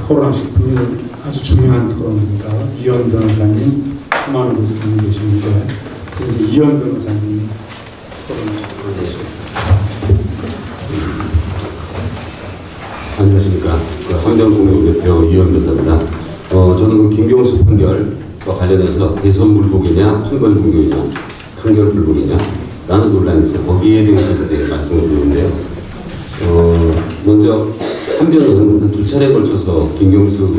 토론하실 분이 아주 중요한 토론입니다. 이현 변호사님, 수많은 교수님 계시는데 그래서 이제 이현 변호사님 토론하시겠습니다. 안녕하십니까. 환경공동대표 이현 변호사입니다. 저는 그 김경수 판결과 관련해서 대선 불복이냐, 판결 불복이냐, 판결 불복이냐, 라는 논란이 있어요. 거기에 대해서 이제 말씀을 드리는데요. 먼저 한 변은 한 2차례에 걸쳐서 김경수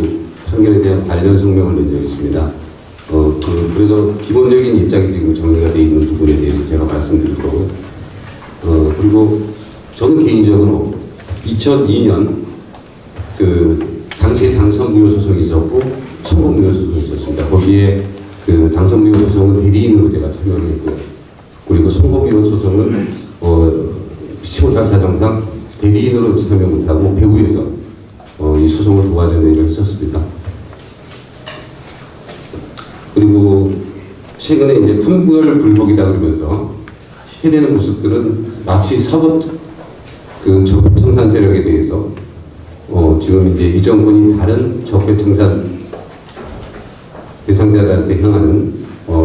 판결에 대한 관련 성명을 낸 적이 있습니다. 그래서 기본적인 입장이 지금 정리가 되어 있는 부분에 대해서 제가 말씀드릴 거고요. 그리고 저는 개인적으로 2002년 당시에 당선무효 소송이 있었고 선고무효 소송이 있었습니다. 거기에 당선무효 소송은 대리인으로 제가 참여를 했고요. 그리고 선고무효 소송은 피치못할 사정상 대리인으로 참여 못하고 배후에서 이 소송을 도와주는 일을 했었습니다. 그리고 최근에 이제 판결 불복이다 그러면서 해대는 모습들은 마치 사법 적폐청산 세력에 대해서 지금 이제 이 정권이 다른 적폐청산 대상자들한테 향하는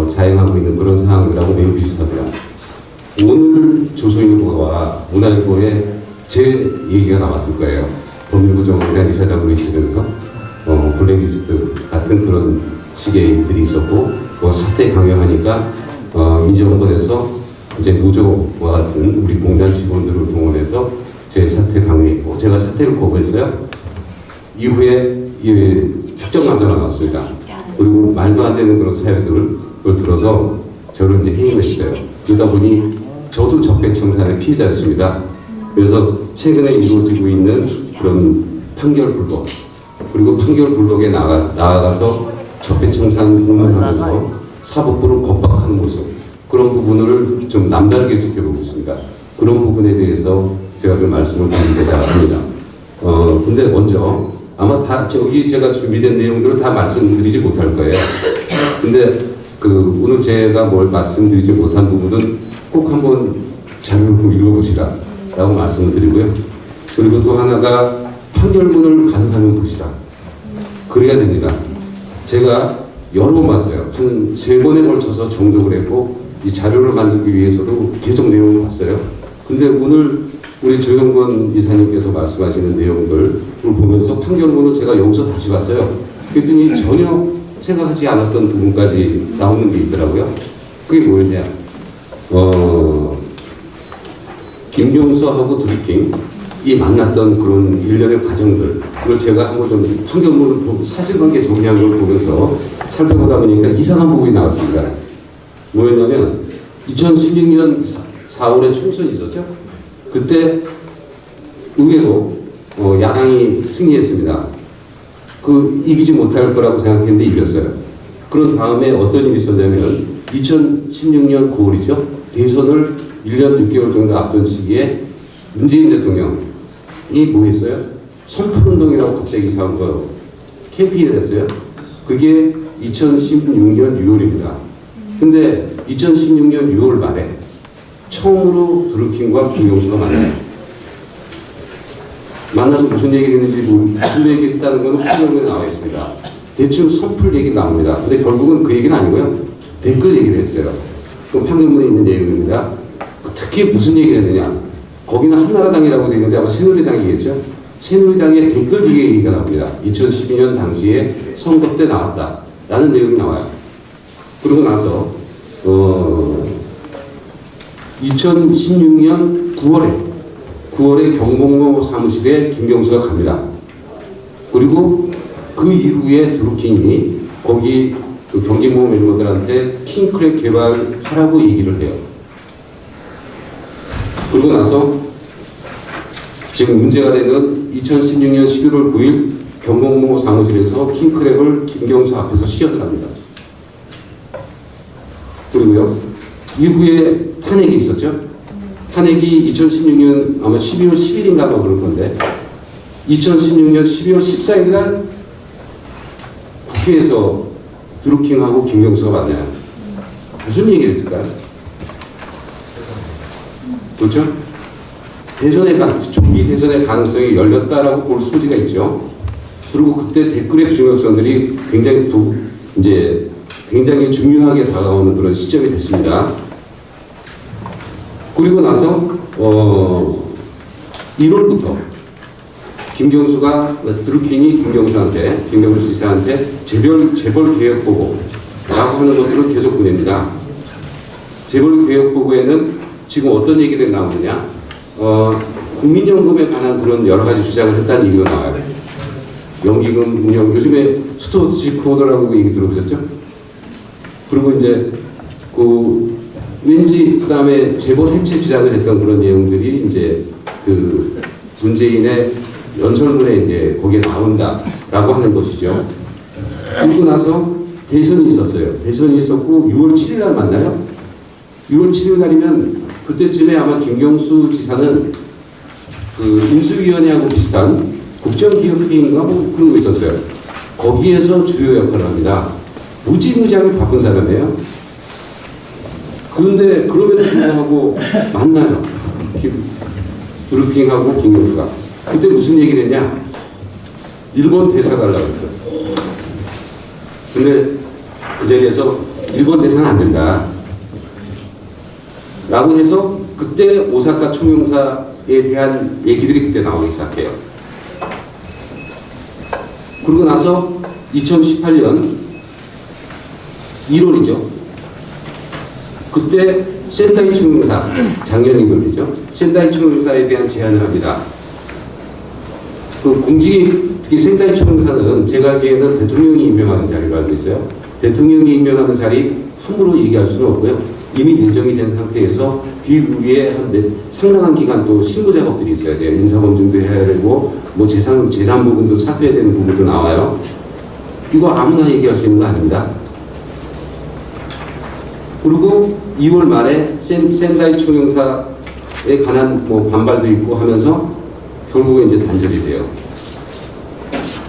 자행하고 있는 그런 상황이라고 매우 비슷합니다. 오늘 조선일보와 문화일보에 제 얘기가 나왔을 거예요. 법무부 정원장 이사장으로 있으면서 블랙리스트 같은 그런 식의 일들이 있었고 사태 강요하니까 이 정권에서 이제 노조와 같은 우리 공단 직원들을 동원해서 제 사퇴 강요했고 제가 사퇴를 거부했어요. 이후에 특정감사가 나왔습니다. 그리고 말도 안 되는 그런 사회들을 들어서 저를 이제 해임했어요. 그러다 보니 저도 적폐청산의 피해자였습니다. 그래서 최근에 이루어지고 있는 그런 판결 불복 그리고 판결 불복에 나아가서 적폐청산 운운하면서 사법부를 겁박하는 모습 그런 부분을 좀 남다르게 지켜보고 있습니다. 그런 부분에 대해서 제가 좀 말씀을 드리고자 합니다. 근데 먼저 아마 다 저기 제가 준비된 내용들을 다 말씀드리지 못할 거예요. 근데 오늘 제가 뭘 말씀드리지 못한 부분은 꼭 한번 자료를 좀 읽어보시라 라고 말씀을 드리고요. 그리고 또 하나가 판결문을 가능하면 보시라. 그래야 됩니다. 제가 여러 번 봤어요. 한 3번에 걸쳐서 정독을 했고 이 자료를 만들기 위해서도 계속 내용을 봤어요. 근데 오늘 우리 조영권 이사님께서 말씀하시는 내용들을 보면서 판결문을 제가 여기서 다시 봤어요. 그랬더니 전혀 생각하지 않았던 부분까지 나오는 게 있더라고요. 그게 뭐였냐? 김경수하고 드루킹이 만났던 그런 일련의 과정들, 그걸 제가 한번 좀 판결문을 사실관계 정리한 걸 보면서 살펴보다 보니까 이상한 부분이 나왔습니다. 뭐였냐면 2016년 4월에 총선이 있었죠. 그때 의외로 야당이 승리했습니다. 이기지 못할 거라고 생각했는데 이겼어요. 그런 다음에 어떤 일이 있었냐면 2016년 9월이죠. 대선을 1년 6개월 정도 앞둔 시기에 문재인 대통령이 뭐 했어요? 선풀운동이라고 갑자기 이상한 거 캠페인을 했어요. 그게 2016년 6월입니다. 근데 2016년 6월 말에 처음으로 드루킹과 김경수가 만나요. 만나서 무슨 얘기를 했는지 무슨 얘기를 했다는 건 판결문에 나와 있습니다. 대충 선풀 얘기 나옵니다. 근데 결국은 그 얘기는 아니고요. 댓글 얘기를 했어요. 그 판결문에 있는 내용입니다. 특히 무슨 얘기를 했느냐. 거기는 한나라당이라고 되어 있는데 아마 새누리당이겠죠. 새누리당의 댓글 기계 얘기가 나옵니다. 2012년 당시에 선거 때 나왔다. 라는 내용이 나와요. 그러고 나서 2016년 9월에 경복로 사무실에 김경수가 갑니다. 그리고 그 이후에 드루킹이 거기 경제모험 멤버들한테 킹크랩 개발하라고 얘기를 해요. 그러고 나서 지금 문제가 되는 2016년 11월 9일 경복로 사무실에서 킹크랩을 김경수 앞에서 시연을 합니다. 그리고요, 이후에 탄핵이 있었죠. 탄핵이 2016년 아마 12월 10일인가 뭐 그럴 건데 2016년 12월 14일 날 국회에서 드루킹하고 김경수가 만나요. 무슨 얘기를 했을까요? 그렇죠? 조기 대선의 가능성이 열렸다라고 볼 소지가 있죠. 그리고 그때 댓글의 중요성들이 굉장히 중요하게 다가오는 그런 시점이 됐습니다. 그리고 나서 1월부터 드루킹이 김경수 지사한테 재벌 개혁 보고라고 하는 것들을 계속 보냅니다. 재벌 개혁 보고에는 지금 어떤 얘기들이 나오느냐? 국민연금에 관한 그런 여러 가지 주장을 했다는 얘기가 나와요. 연기금 운영, 요즘에 스튜어트십 코드라고 얘기 들어보셨죠? 그리고 이제 왠지 그다음에 재벌 해체 주장을 했던 그런 내용들이 이제 문재인의 연설문에 이제 거기에 나온다라고 하는 것이죠. 그리고 나서 대선이 있었어요. 대선이 있었고 6월 7일 날 만나요. 6월 7일 날이면 그때쯤에 아마 김경수 지사는 인수위원회하고 비슷한 국정기획회의인가 뭐 그런 거 있었어요. 거기에서 주요 역할을 합니다. 무지무지하게 바쁜 사람이에요. 그런데 그럼에도 불구하고 만나요. 드루킹하고 김경수가. 그때 무슨 얘기를 했냐? 일본 대사 가려고 했어요. 근데 그 자리에서 일본 대사는 안 된다. 라고 해서 그때 오사카 총영사에 대한 얘기들이 그때 나오기 시작해요. 그러고 나서 2018년 1월이죠. 그때 센다이 총영사, 작년인 겁니다. 센다이 총영사에 대한 제안을 합니다. 특히 센다이 총영사는 제가 알기에는 대통령이 임명하는 자리로 알고 있어요. 대통령이 임명하는 자리 함부로 얘기할 수는 없고요. 이미 예정이 된 상태에서 그 위에 상당한 기간 또 실무 작업들이 있어야 돼요. 인사검증도 해야 되고 뭐 재산 부분도 살펴야 되는 부분도 나와요. 이거 아무나 얘기할 수 있는 거 아닙니다. 그리고 2월 말에 센다이 총영사에 관한 뭐 반발도 있고 하면서 결국은 이제 단절이 돼요.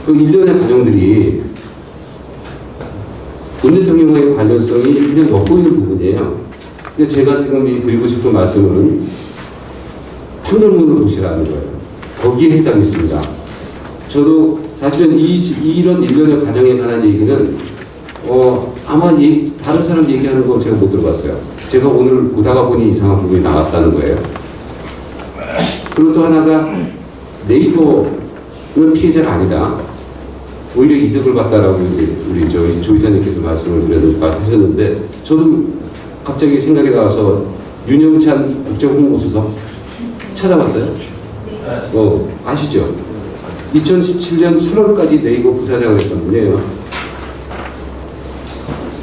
그 일련의 과정들이 문 대통령과의 관련성이 그냥 엿보이는 부분이에요. 근데 제가 지금 드리고 싶은 말씀은 판결문을 보시라는 거예요. 거기에 해당이 있습니다. 저도 사실은 이런 일련의 과정에 관한 얘기는 아마 다른 사람 얘기하는 거 제가 못 들어봤어요. 제가 오늘 보다가 보니 이상한 부분이 나왔다는 거예요. 그리고 또 하나가 네이버는 피해자가 아니다. 오히려 이득을 봤다라고 우리 조 이사님께서 말씀을 하셨는데 저도 갑자기 생각이 나와서 윤영찬 국정홍보수석 찾아봤어요. 아시죠? 2017년 3월까지 네이버 부사장을 했던 분이에요.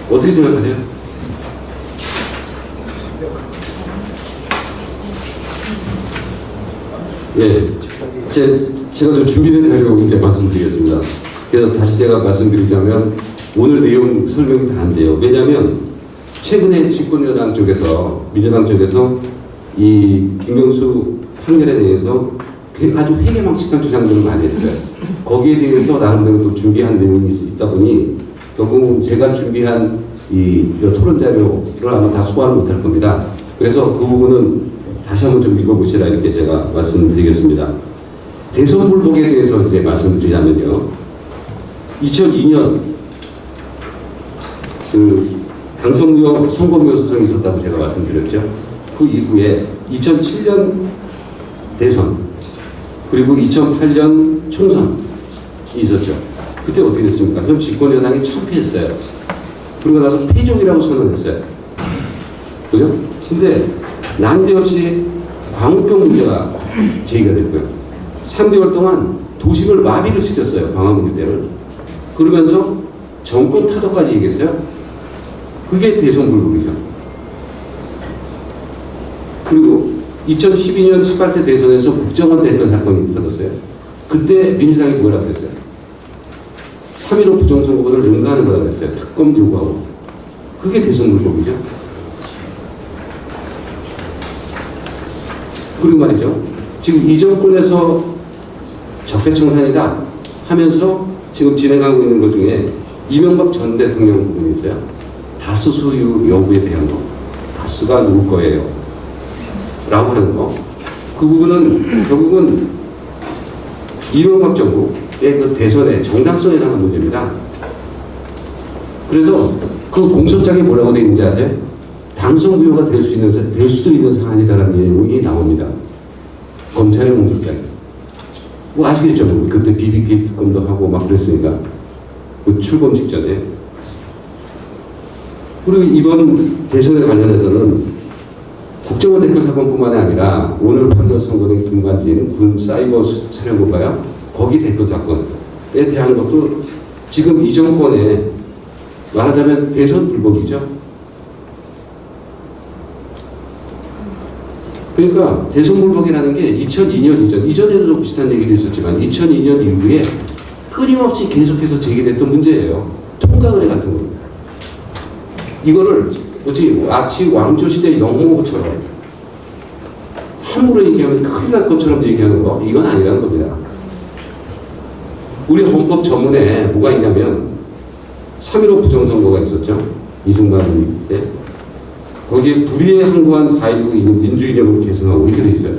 어떻게 생각하세요? 예, 제가 좀 준비된 자료로 이제 말씀드리겠습니다. 그래서 다시 제가 말씀드리자면 오늘 내용 설명이 다 안 돼요. 왜냐하면 최근에 집권여당 쪽에서 민주당 쪽에서 이 김경수 판결에 대해서 아주 회개망측한 주장들을 많이 했어요. 거기에 대해서 나름대로 또 준비한 내용이 있다 보니 결국은 제가 준비한 이 토론 자료를 아마 다 소화를 못할 겁니다. 그래서 그 부분은 다시 한번 좀 읽어보시라 이렇게 제가 말씀드리겠습니다. 대선 불복에 대해서 이제 말씀드리자면요. 2002년 당선무효 선거무효 소송이 있었다고 제가 말씀드렸죠. 그 이후에 2007년 대선 그리고 2008년 총선이 있었죠. 그때 어떻게 됐습니까? 현 집권여당이 참패했어요. 그러고 나서 패족이라고 선언했어요. 그죠? 근데 난데없이 광우병 문제가 제기가 됐고요. 3개월 동안 도심을 마비를 시켰어요. 광화문 일대를. 그러면서 정권 타도까지 얘기했어요. 그게 대선불복이죠. 그리고 2012년 18대 대선에서 국정원 대변 사건이 터졌어요. 그때 민주당이 뭐라고 했어요? 3.15 부정선거를 능가하는 거라고 했어요. 특검 요구하고. 그게 대선불복이죠. 그리고 말이죠. 지금 이 정권에서 적폐청산이다 하면서 지금 진행하고 있는 것 중에 이명박 전 대통령 부분이 있어요. 다수 소유 여부에 대한 거. 다수가 누구 거예요? 라고 하는 거. 그 부분은 결국은 이명박 정부, 그 대선의 정당성에 관한 문제입니다. 그래서 그 공소장에 뭐라고 되어 있는지 아세요? 당선 구효가 될 수도 있는 사안이다라는 내용이 나옵니다. 검찰의 공소장에. 뭐 아시겠죠? 그때 BBK 특검도 하고 막 그랬으니까. 그 출범 직전에. 그리고 이번 대선에 관련해서는 국정원 댓글 사건뿐만 아니라 오늘 판결 선고된 김관진 군 사이버 사령부가요. 거기 댓글 사건에 대한 것도 지금 이 정권에 말하자면 대선 불복이죠. 그러니까 대선 불복이라는 게 2002년 이전에도 좀 비슷한 얘기도 있었지만 2002년 이후에 끊임없이 계속해서 제기됐던 문제예요. 통과의례 같은 거. 이거를 마치 왕조시대 영모처럼 함부로 얘기하면 큰일 날 것처럼 얘기하는 거, 이건 아니라는 겁니다. 우리 헌법 전문에 뭐가 있냐면 3.15 부정선거가 있었죠. 이승만 때. 거기에 불의에 항거한 4.19 민주 이념을 계승하고 이렇게 돼 있어요.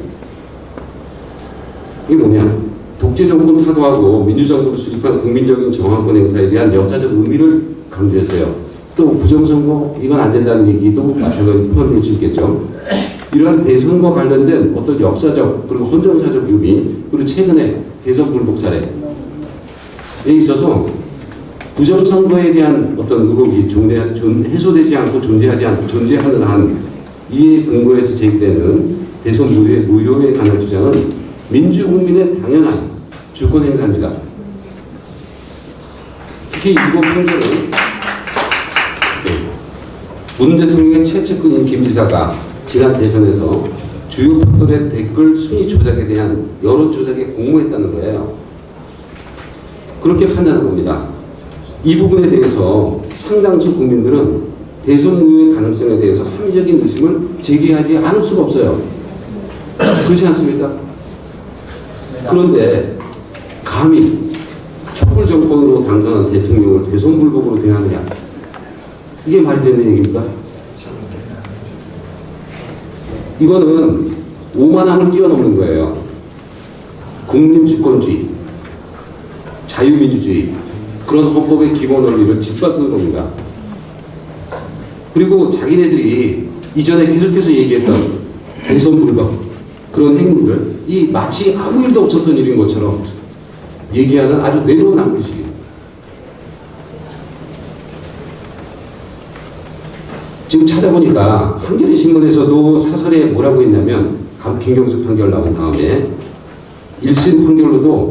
이게 뭐냐? 독재 정권 타도하고 민주정부를 수립한 국민적인 정황권 행사에 대한 역사적 의미를 강조했어요. 또 부정선거 이건 안 된다는 얘기도 마찬가지로 포함될 수 있겠죠. 이러한 대선과 관련된 어떤 역사적 그리고 헌정사적 의미 그리고 최근에 대선 불복 사례에 있어서 부정선거에 대한 어떤 의혹이 해소되지 않고 존재하는 한 이에 근거해서 제기되는 대선 무효에 관한 주장은 민주국민의 당연한 주권 행사입니다. 특히 이번 판결은 문 대통령의 최측근인 김 지사가 지난 대선에서 주요 포털의 댓글 순위 조작에 대한 여론 조작에 공모했다는 거예요. 그렇게 판단한 겁니다. 이 부분에 대해서 상당수 국민들은 대선 무효의 가능성에 대해서 합리적인 의심을 제기하지 않을 수가 없어요. 그렇지 않습니까? 그런데 감히 촛불 정권으로 당선한 대통령을 대선 불복으로 대하느냐? 이게 말이 되는 얘기입니까? 이거는 오만함을 뛰어넘는 거예요. 국민주권주의, 자유민주주의, 그런 헌법의 기본 원리를 짓밟는 겁니다. 그리고 자기네들이 이전에 계속해서 얘기했던 대선 불복 그런 행위를 마치 아무 일도 없었던 일인 것처럼 얘기하는 아주 내로남불 방식이에요. 지금 찾아보니까 한겨레 신문에서도 사설에 뭐라고 했냐면 김경수 판결 나온 다음에 1심 판결로도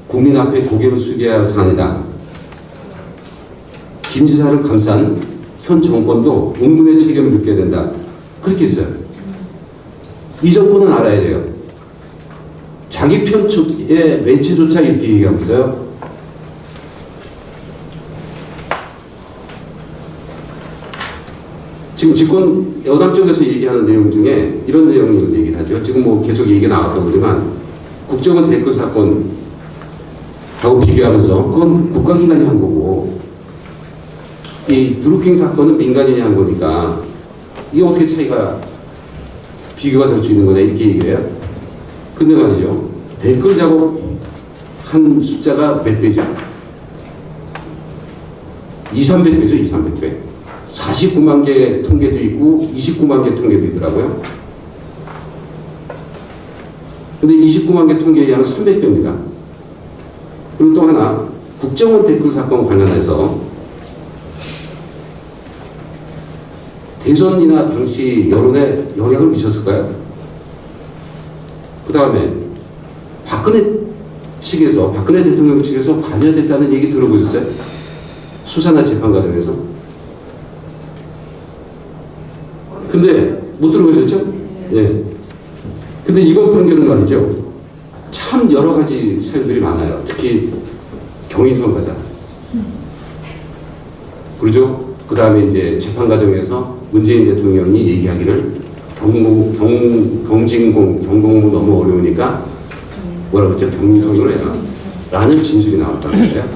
국민 앞에 고개를 숙여야 할 사안이다. 김 지사를 감싼 현 정권도 응분의 책임을 묻게 된다. 그렇게 했어요. 이 정권은 알아야 돼요. 자기 편의 매체조차 이렇게 얘기하고 있어요. 지금 집권 여당 쪽에서 얘기하는 내용 중에 이런 내용을 얘기를 하죠. 지금 뭐 계속 얘기가 나왔다고 그러지만 국정원 댓글 사건하고 비교하면서 그건 국가기관이 한 거고 이 드루킹 사건은 민간인이 한 거니까 이게 어떻게 차이가 비교가 될 수 있는 거냐 이렇게 얘기해요. 근데 말이죠. 댓글 작업한 숫자가 몇 배죠? 200~300배죠. 200~300배. 49만 개 통계도 있고 29만 개 통계도 있더라고요. 근데 29만 개 통계에 의하면 300배입니다. 그리고 또 하나 국정원 댓글 사건 관련해서 대선이나 당시 여론에 영향을 미쳤을까요? 그 다음에 박근혜 대통령 측에서 관여됐다는 얘기 들어보셨어요? 수사나 재판 과정에서? 근데 못 들어보셨죠? 예. 근데 이번 판결은 말이죠. 참 여러 가지 사유들이 많아요. 특히 경위선 가자. 그러죠? 그 다음에 이제 재판 과정에서 문재인 대통령이 얘기하기를 경공무 너무 어려우니까 뭐라고 했죠? 경위선으로 해라. 라는 진술이 나왔다는 거예요.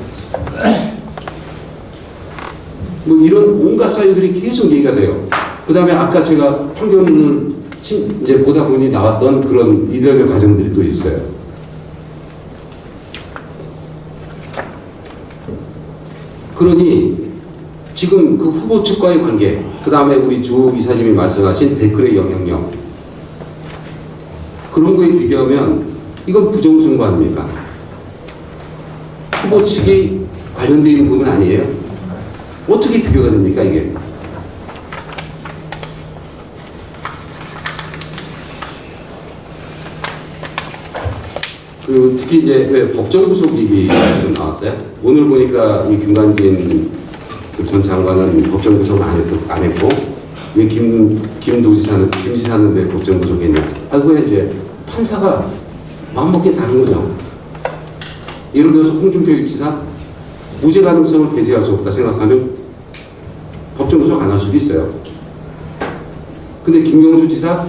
뭐 이런 온갖 사유들이 계속 얘기가 돼요. 그 다음에 아까 제가 판결문을 이제 보다 보니 나왔던 그런 일련의 과정들이 또 있어요. 그러니 지금 그 후보 측과의 관계, 그 다음에 우리 조 이사님이 말씀하신 댓글의 영향력, 그런 거에 비교하면 이건 부정선거 아닙니까? 후보 측이 관련되어 있는 부분 아니에요? 어떻게 비교가 됩니까, 이게? 특히 이제 왜 법정 구속 얘기 좀 나왔어요? 오늘 보니까 이 김관진 그 전 장관은 법정 구속을 안 했고, 왜 김 지사는 왜 법정 구속했냐? 그게 이제 판사가 마음먹기에 다른 거죠. 예를 들어서 홍준표 지사 무죄 가능성을 배제할 수 없다 생각하면 법정 구속 안 할 수도 있어요. 근데 김경수 지사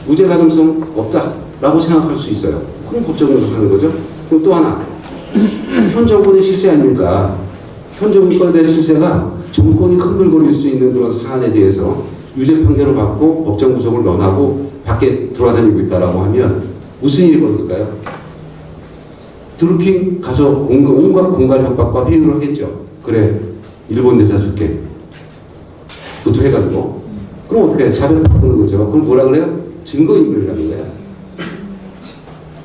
무죄 가능성 없다라고 생각할 수 있어요. 그럼 법정 구속하는 거죠. 그럼 또 하나, 현 정권의 실세 아닙니까? 현 정권의 실세가 정권이 흔들거릴 수 있는 그런 사안에 대해서 유죄 판결을 받고 법정 구속을 면하고 밖에 돌아다니고 있다라고 하면 무슨 일이 벌어질까요? 드루킹 가서 온갖 공갈 협박과 회유를 하겠죠. 그래, 일본 대사 줄게. 부터 해가지고. 그럼 어떻게 해요? 자백 바꾸는 거죠. 그럼 뭐라 그래요? 증거인멸이라는 거예요.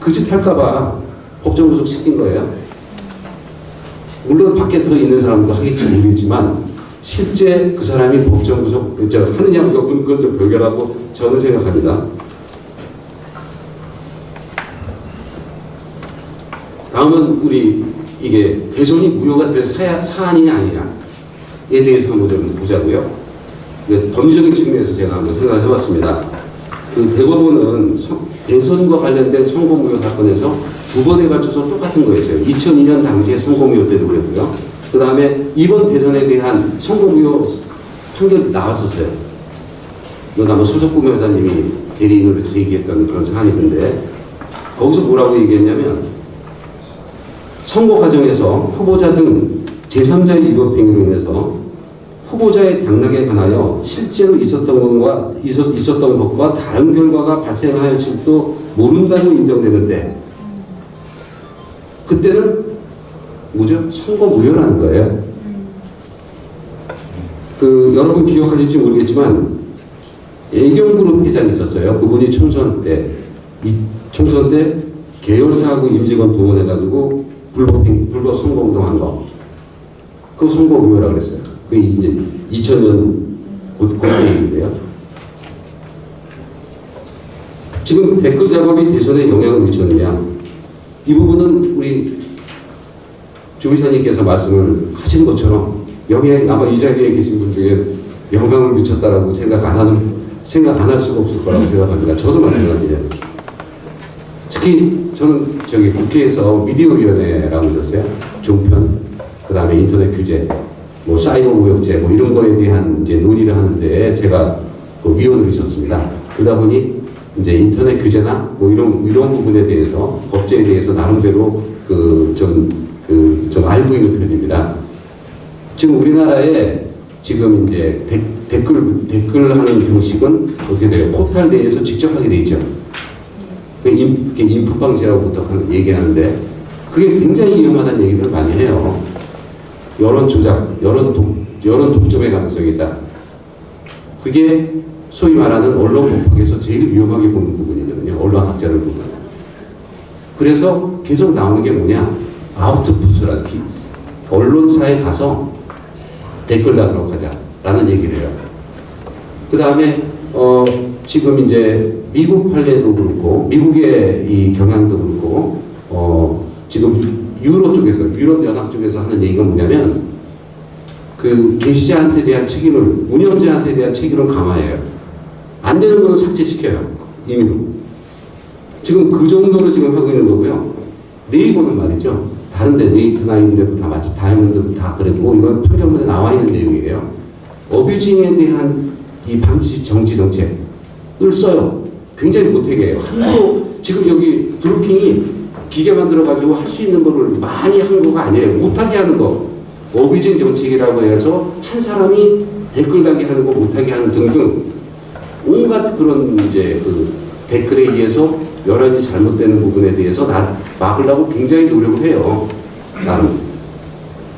그 짓 할까봐 법정 구속 시킨 거예요. 물론 밖에서 있는 사람도 하겠지 모르겠지만 실제 그 사람이 법정 구속 하느냐 여부는 그건 좀 별개라고 저는 생각합니다. 다음은 우리 이게 대선이 무효가 될 사안이냐 아니냐에 대해서 한번 좀 보자고요. 법리적인 측면에서 제가 한번 생각을 해봤습니다. 그 대법원은 대선과 관련된 선거무효 사건에서 두 번에 걸쳐서 똑같은 거였어요. 2002년 당시에 선거무효 때도 그랬고요. 그 다음에 이번 대선에 대한 선거무효 판결이 나왔었어요. 이건 아마 서석구 변호사님이 대리인으로 제기했던 그런 사안이던데, 거기서 뭐라고 얘기했냐면, 선거 과정에서 후보자 등 제3자의 위법 행위로 인해서 후보자의 당락에 관하여 실제로 있었던 것과 다른 결과가 발생하였을지도 모른다고 인정되는데, 그때는 뭐죠? 선거 무효라는 거예요. 여러분 기억하실지 모르겠지만 애경그룹 회장이 있었어요. 그분이 총선 때 계열사하고 임직원 동원해가지고 불법 선거운동한 거, 그 선거 무효라고 그랬어요. 그게 이제 2000년 그때인데요. 지금 댓글 작업이 대선에 영향을 미쳤느냐? 이 부분은 우리 조 이사님께서 말씀을 하신 것처럼 아마 이 자리에 계신 분 중에 영향을 미쳤다라고 생각 안 할 수가 없을 거라고 생각합니다. 저도 마찬가지예요. 특히 저는 국회에서 미디어위원회라고 있었어요. 종편, 그 다음에 인터넷 규제, 뭐 사이버 무역제, 뭐 이런 거에 대한 이제 논의를 하는데 제가 그 위원으로 있었습니다. 그러다 보니 이제 인터넷 규제나 뭐 이런 부분에 대해서 법제에 대해서 나름대로 좀 알고 있는 편입니다. 지금 우리나라에 지금 이제 댓글 하는 형식은 어떻게 돼요? 포탈 내에서 직접 하게 돼 있죠. 그게 인풋 방식이라고 보통 얘기하는데, 그게 굉장히 위험하다는 얘기를 많이 해요. 여론 조작, 여론 독점의 가능성이 있다. 그게 소위 말하는 언론 공학에서 제일 위험하게 보는 부분이거든요. 언론학자들 보면. 그래서 계속 나오는 게 뭐냐? 아우트풋이라는 언론사에 가서 댓글 달도록 하자라는 얘기를 해요. 그 다음에 지금 이제 미국 판례도 그렇고 미국의 이 경향도 그렇고 지금 유럽 연합 쪽에서 하는 얘기가 뭐냐면, 그 게시자한테 대한 책임을, 운영자한테 대한 책임을 강화해요. 안 되는 거는 삭제시켜요. 임의로. 지금 그 정도로 지금 하고 있는 거고요. 네이버는 말이죠. 다른데 네이트나인데도 다 마치 다이아몬드도 다 그랬고, 이건 판결문에 나와 있는 내용이에요. 어뷰징에 대한 이 방지 정지 정책을 써요. 굉장히 못하게 해요. 함부로 지금 여기 드루킹이 기계 만들어가지고 할 수 있는 거를 많이 한 거가 아니에요. 못하게 하는 거. 어뷰징 정책이라고 해서 한 사람이 댓글 달게 하는 거 못하게 하는 등등 온갖 그런 이제 그 댓글에 의해서 여론이 잘못되는 부분에 대해서 막으려고 굉장히 노력을 해요. 나는.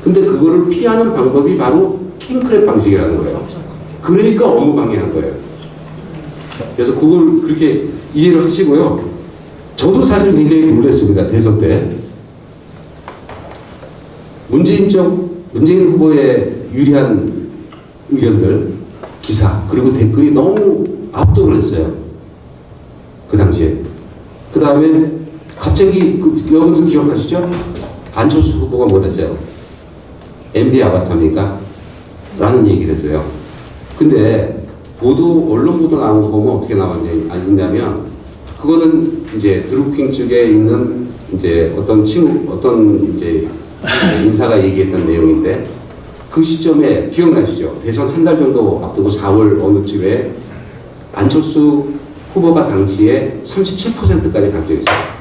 근데 그거를 피하는 방법이 바로 킹크랩 방식이라는 거예요. 그러니까 업무 방해한 거예요. 그래서 그걸 그렇게 이해를 하시고요. 저도 사실 굉장히 놀랐습니다. 대선 때. 문재인 후보의 유리한 의견들, 기사, 그리고 댓글이 너무 압도를 했어요. 그 당시에. 그 다음에 갑자기, 여러분들 기억하시죠? 안철수 후보가 뭐랬어요? MB 아바타입니까? 라는 얘기를 했어요. 근데 언론 보도 나온 거 보면 어떻게 나왔냐면, 그거는 이제 드루킹 쪽에 있는 이제 어떤 이제 인사가 얘기했던 내용인데, 그 시점에 기억나시죠? 대선 한 달 정도 앞두고 4월 어느 쯤에 안철수 후보가 당시에 37%까지 각정했어요.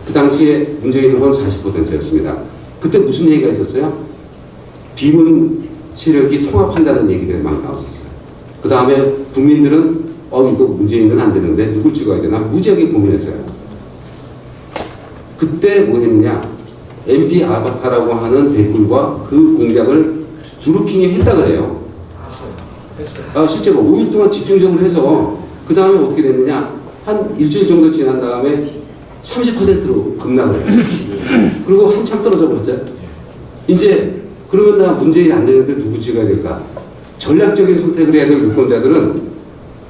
그 당시에 문재인 후보는 40%였습니다. 그때 무슨 얘기가 있었어요? 비문 세력이 통합한다는 얘기들이 많이 나왔었어요. 그 다음에 국민들은 이거 문재인은 안 되는데 누굴 찍어야 되나 무지하게 고민했어요. 그때 뭐 했느냐? MB 아바타라고 하는 댓글과 그 공작을 드루킹이 했다 그래요. 실제로 5일 동안 집중적으로 해서 그 다음에 어떻게 됐느냐? 한 일주일 정도 지난 다음에 30%로 급락을 해요. 그리고 한참 떨어져 버렸죠. 이제 그러면 나 문재인 안 되는데 누구 찍어야 될까? 전략적인 선택을 해야 될 유권자들은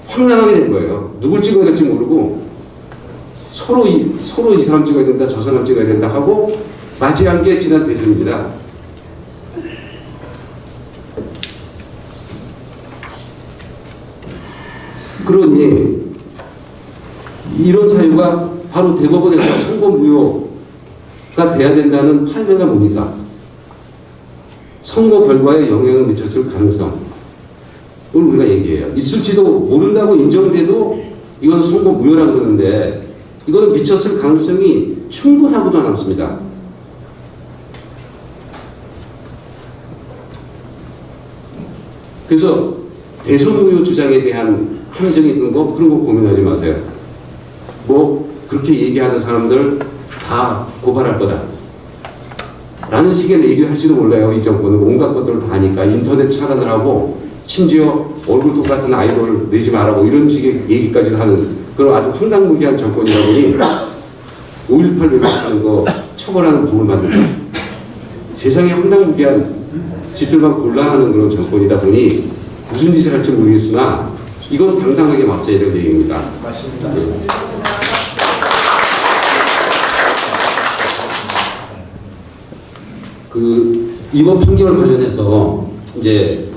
황당하게 된 거예요. 누굴 찍어야 될지 모르고 서로 이 사람 찍어야 된다, 저 사람 찍어야 된다 하고 맞이한 게 지난 대선입니다. 그러니 이런 사유가 바로 대법원에서 선고 무효가 돼야 된다는 판례가 뭡니까? 선거 결과에 영향을 미쳤을 가능성을 우리가 얘기해요. 있을지도 모른다고 인정돼도 이건 선거 무효라고 그러는데 이거는 미쳤을 가능성이 충분하고도 남습니다. 그래서 대선 무효 주장에 대한 함정의 근거 그런 거 고민하지 마세요. 뭐 그렇게 얘기하는 사람들 다 고발할 거다 라는 식의 얘기를 할지도 몰라요. 이 정권은 온갖 것들을 다 하니까 인터넷 차단을 하고 심지어 얼굴 똑같은 아이돌 내지 말라고 이런 식의 얘기까지도 하는 그런 아주 황당무계한 정권이다 보니 5.18 왜곡하는 거 처벌하는 법을 만들고 세상에 황당무계한 짓들만 곤란하는 그런 정권이다 보니 무슨 짓을 할지 모르겠으나 이건 당당하게 맞서야 될 얘기입니다. 맞습니다. 네. 이번 판결 관련해서 이제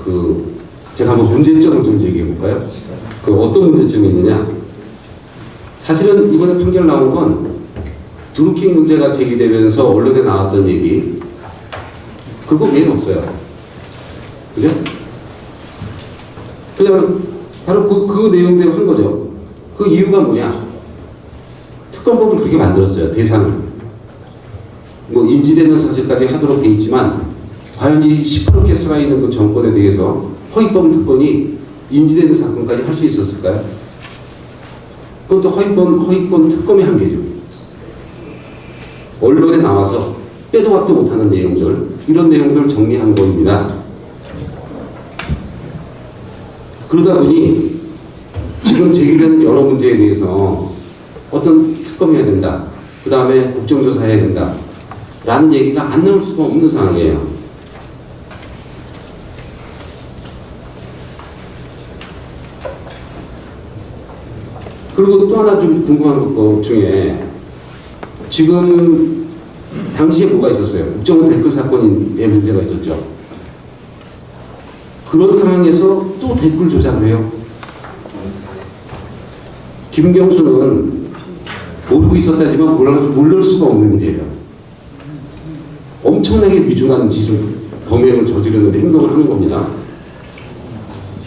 제가 한번 문제점을 좀 얘기해 볼까요? 어떤 문제점이 있느냐? 사실은 이번에 판결 나온 건 드루킹 문제가 제기되면서 언론에 나왔던 얘기 그거 외에는 없어요. 그죠? 그냥 바로 그 내용대로 한 거죠. 그 이유가 뭐냐? 특검법을 그렇게 만들었어요. 대상을. 뭐 인지되는 사실까지 하도록 돼 있지만 과연 이 시퍼렇게 살아있는 그 정권에 대해서 허위범 특권이 인지되는 사건까지 할 수 있었을까요? 그것도 허위범 특검의 한계죠. 언론에 나와서 빼도 박도 못하는 내용들, 이런 내용들을 정리한 겁니다. 그러다 보니 지금 제기되는 여러 문제에 대해서 어떤 특검이 해야 된다, 그 다음에 국정조사 해야 된다 라는 얘기가 안 나올 수가 없는 상황이에요. 그리고 또 하나 좀 궁금한 것 중에 지금 당시에 뭐가 있었어요? 국정원 댓글 사건의 문제가 있었죠. 그런 상황에서 또 댓글 조작을 해요. 김경수는 모르고 있었다지만 모를 수가 없는 일이에요. 엄청나게 위중한 짓을, 범행을 저지르는데 행동을 하는 겁니다.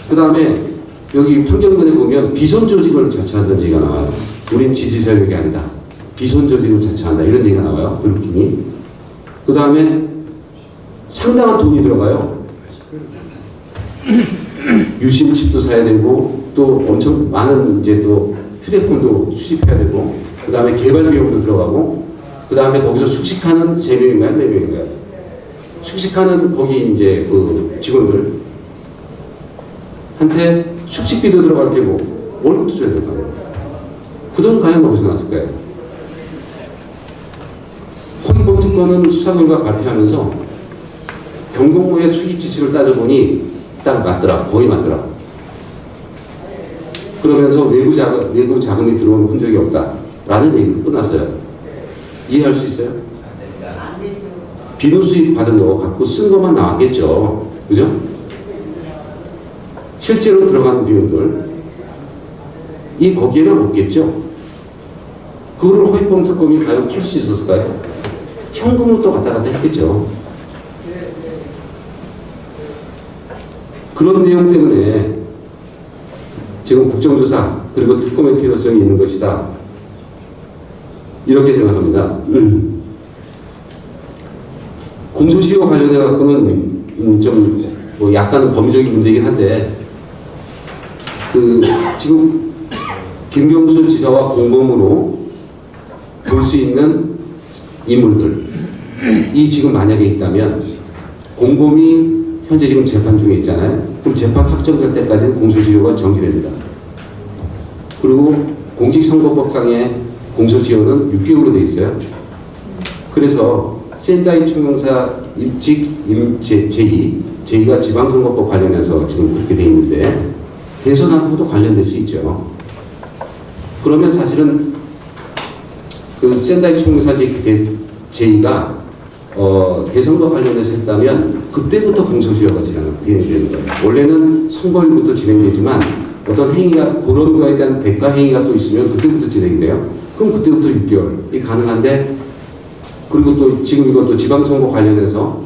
그 다음에 여기 판결문에 보면 비선 조직을 자처한다는 얘기가 나와요. 우린 지지 세력이 아니다. 비선 조직을 자처한다. 이런 얘기가 나와요. 드루킹이. 그 다음에 상당한 돈이 들어가요. 유심칩도 사야 되고 또 엄청 많은 이제 또 휴대폰도 수집해야 되고 그 다음에 개발 비용도 들어가고 그 다음에 거기서 숙식하는 3명인가요? 4명인가요? 숙식하는 거기 이제 그 직원들 한테 숙식비도 들어갈 테고 월급도 줘야 될 거 아니에요. 그 돈 과연 어디서 났을까요? 허위범 특권은 수사 결과 발표하면서 경공모의 출입 지시를 따져보니 딱 맞더라. 거의 맞더라. 그러면서 외부 자금이 들어온 흔적이 없다. 라는 얘기로 끝났어요. 이해할 수 있어요? 비누 수입 받은 거 갖고 쓴 것만 나왔겠죠. 그죠? 실제로 들어가는 비용들, 거기에는 없겠죠. 그거를 허위범 특검이 과연 풀 수 있었을까요? 현금으로 또 왔다 갔다 했겠죠. 그런 내용 때문에 지금 국정조사 그리고 특검의 필요성이 있는 것이다. 이렇게 생각합니다. 공소시효 관련해 갖고는 좀 뭐 약간 법리적인 문제이긴 한데 지금 김경수 지사와 공범으로 볼 수 있는 인물들이 지금 만약에 있다면 공범이 현재 지금 재판 중에 있잖아요. 그럼 재판 확정될 때까지는 공소시효가 정지됩니다. 그리고 공직선거법상의 공소시효는 6개월로 되어 있어요. 그래서 센다이 총영사 입직 제2가 지방선거법 관련해서 지금 그렇게 되어 있는데 대선하고도 관련될 수 있죠. 그러면 사실은 그 센다이 총영사직 제2가 대선과 관련해서 했다면 그때부터 공소시효가 진행되는 거예요. 원래는 선거일부터 진행되지만 어떤 행위가 그런 거에 대한 대가 행위가 또 있으면 그때부터 진행이 돼요. 그럼 그때부터 6개월이 가능한데 그리고 또 지금 이것도 지방선거 관련해서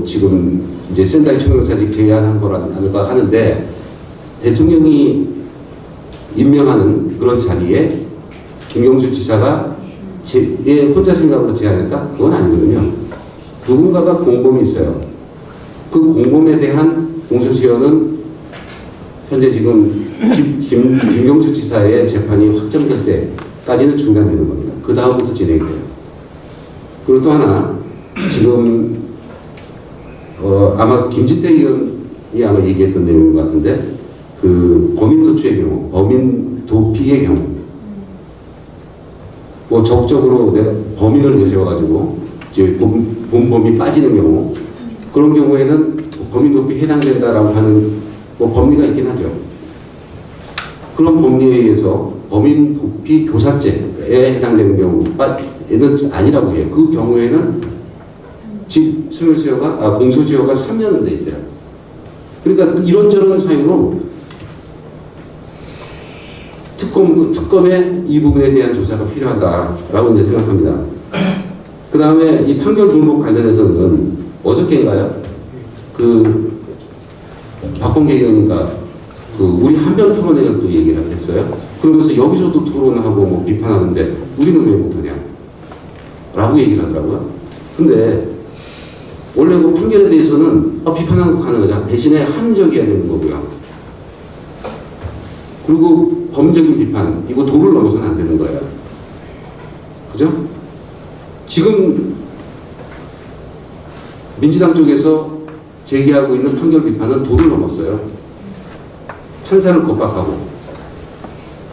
지금 이제 센다이 총영사직 제외한 거라는가 하는데 대통령이 임명하는 그런 자리에 김경수 지사가 혼자 생각으로 제안했다? 그건 아니거든요. 누군가가 공범이 있어요. 그 공범에 대한 공소시효는 현재 지금 김경수 지사의 재판이 확정될 때까지는 중단되는 겁니다. 그 다음부터 진행이 돼요. 그리고 또 하나 지금 아마 김진태 의원이 아마 얘기했던 내용인 것 같은데 그 범인 도취의 경우, 범인 도피의 경우 뭐 적극적으로 내가 범인을 내세워가지고 이제 본범이 빠지는 경우 그런 경우에는 범인 도피에 해당된다라고 하는 뭐 법리가 있긴 하죠. 그런 법리에 의해서 범인 도피 교사죄에 해당되는 경우에는 아니라고 해요. 그 경우에는 집 공소시효가 3년으로 돼 있어요. 그러니까 이런저런 사유로 특검의 이 부분에 대한 조사가 필요하다라고 이제 생각합니다. 그 다음에 이 판결 불복 관련해서는 어저께인가요? 박범계 의원인가 우리 한변 토론회를 또 얘기를 했어요. 그러면서 여기서도 토론하고 뭐 비판하는데 우리는 왜 못하냐? 라고 얘기를 하더라고요. 근데 원래 그 판결에 대해서는 비판하는 거 가능하죠. 대신에 합리적이어야 되는 거고요. 그리고 범죄적인 비판, 이거 도를 넘어서는 안 되는 거예요. 그죠? 지금 민주당 쪽에서 제기하고 있는 판결 비판은 도를 넘었어요. 판사를 겁박하고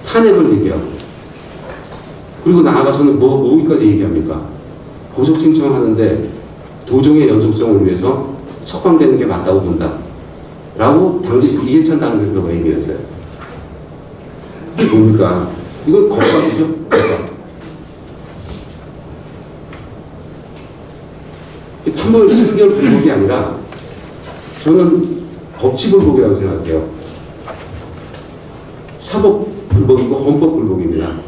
탄핵을 얘기하고 그리고 나아가서는 뭐기까지 얘기합니까? 보석 신청하는데 도정의 연속성을 위해서 석방되는 게 맞다고 본다. 라고 당시 이해찬 당대표가 얘기했어요. 이게 뭡니까? 이건 겁박이죠? 겁박. 판결 불복이 아니라 저는 법치 불복이라고 생각해요. 사법 불복이고 헌법 불복입니다.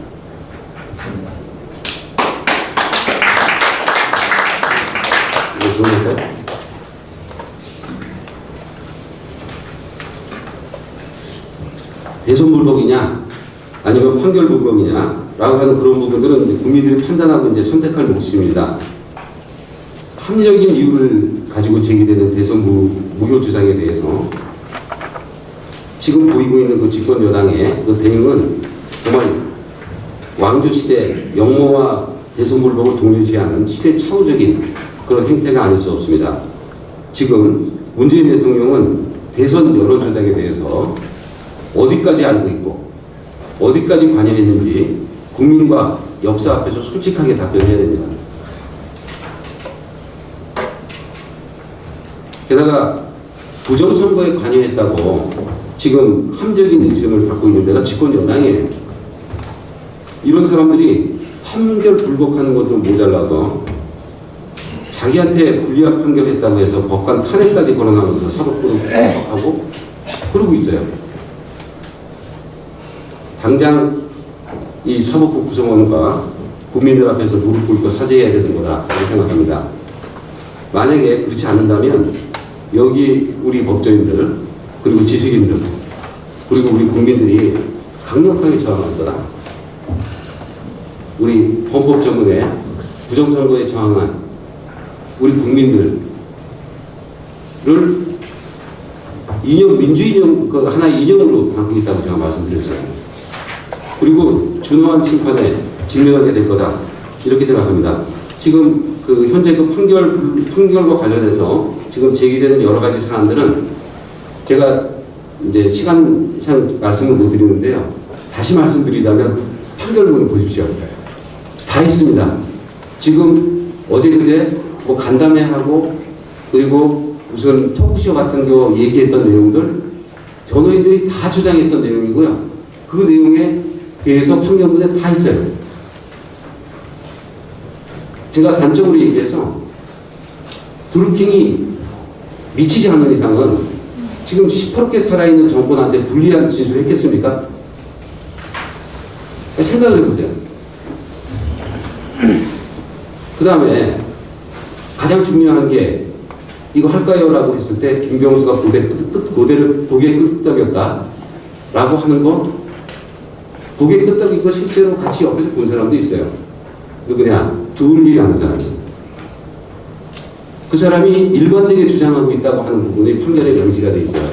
이거 좋은가요? 대선 불복이냐 아니면 판결 불복이냐 라고 하는 그런 부분들은 이제 국민들이 판단하고 이제 선택할 몫입니다. 합리적인 이유를 가지고 제기되는 대선 무효 주장에 대해서 지금 보이고 있는 그 집권 여당의 그 대응은 정말 왕조 시대 영모와 대선 불복을 동일시하는 시대 차후적인 그런 행태가 아닐 수 없습니다. 지금 문재인 대통령은 대선 여론조작에 대해서 어디까지 알고 있고 어디까지 관여했는지 국민과 역사 앞에서 솔직하게 답변해야 됩니다. 게다가 부정선거에 관여했다고 지금 함정인 의심을 받고 있는 데가 집권 여당이에요. 이런 사람들이 판결 불복하는 것도 모자라서 자기한테 불리한 판결했다고 해서 법관 탄핵까지 거론하면서 사법부도 하고 그러고 있어요. 당장 이 사법부 구성원과 국민들 앞에서 무릎 꿇고 사죄해야 되는 거다 이렇게 생각합니다. 만약에 그렇지 않는다면 여기 우리 법조인들 그리고 지식인들 그리고 우리 국민들이 강력하게 저항할 거다. 우리 헌법정문에 부정선거에 저항한 우리 국민들을 이념, 민주이념, 그 하나의 이념으로 바꾸겠다고 제가 말씀드렸잖아요. 그리고 준엄한 심판에 직면하게 될 거다. 이렇게 생각합니다. 지금 그 현재 그 판결과 관련해서 지금 제기되는 여러 가지 사안들은 제가 이제 시간상 말씀을 못 드리는데요. 다시 말씀드리자면 판결문을 보십시오. 다 있습니다. 지금 어제 그제 뭐 간담회하고 그리고 무슨 토크쇼 같은 거 얘기했던 내용들 변호인들이 다 주장했던 내용이고요. 그 내용에 대해서 판결문에 다 있어요. 제가 단적으로 얘기해서 드루킹이 미치지 않는 이상은 지금 시퍼렇게 살아있는 정권한테 불리한 진술을 했겠습니까? 생각을 해보세요. 그 다음에 가장 중요한 게 이거 할까요? 라고 했을 때 김경수가 고개를 끄덕였다 라고 하는 거 고개 끄덕이고 실제로 같이 옆에서 본 사람도 있어요. 누구냐? 둘이라는 사람. 그 사람이 일관되게 주장하고 있다고 하는 부분이 판결에 명시가 돼 있어요.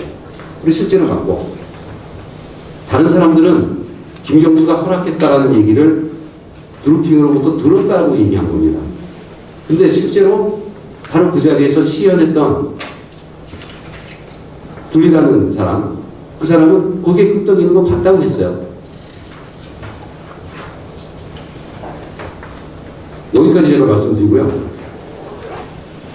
우리 실제로 맞고 다른 사람들은 김경수가 허락했다라는 얘기를 드루킹으로부터 들었다고 얘기한 겁니다. 근데 실제로 바로 그 자리에서 시연했던 둘이라는 사람, 그 사람은 고개 끄덕이는 거 봤다고 했어요. 여기까지 제가 말씀드리고요.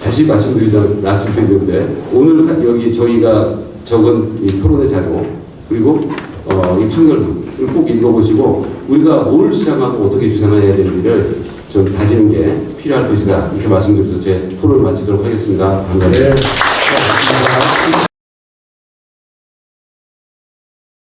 다시 말씀드리는데 오늘 여기 저희가 적은 이 토론의 자료 그리고 이 판결문을 꼭 읽어보시고 우리가 뭘 주장하고 어떻게 주장해야 되는지를 좀 다지는 게 필요할 것이다 이렇게 말씀드려서 제 토론을 마치도록 하겠습니다. 감사합니다. 네.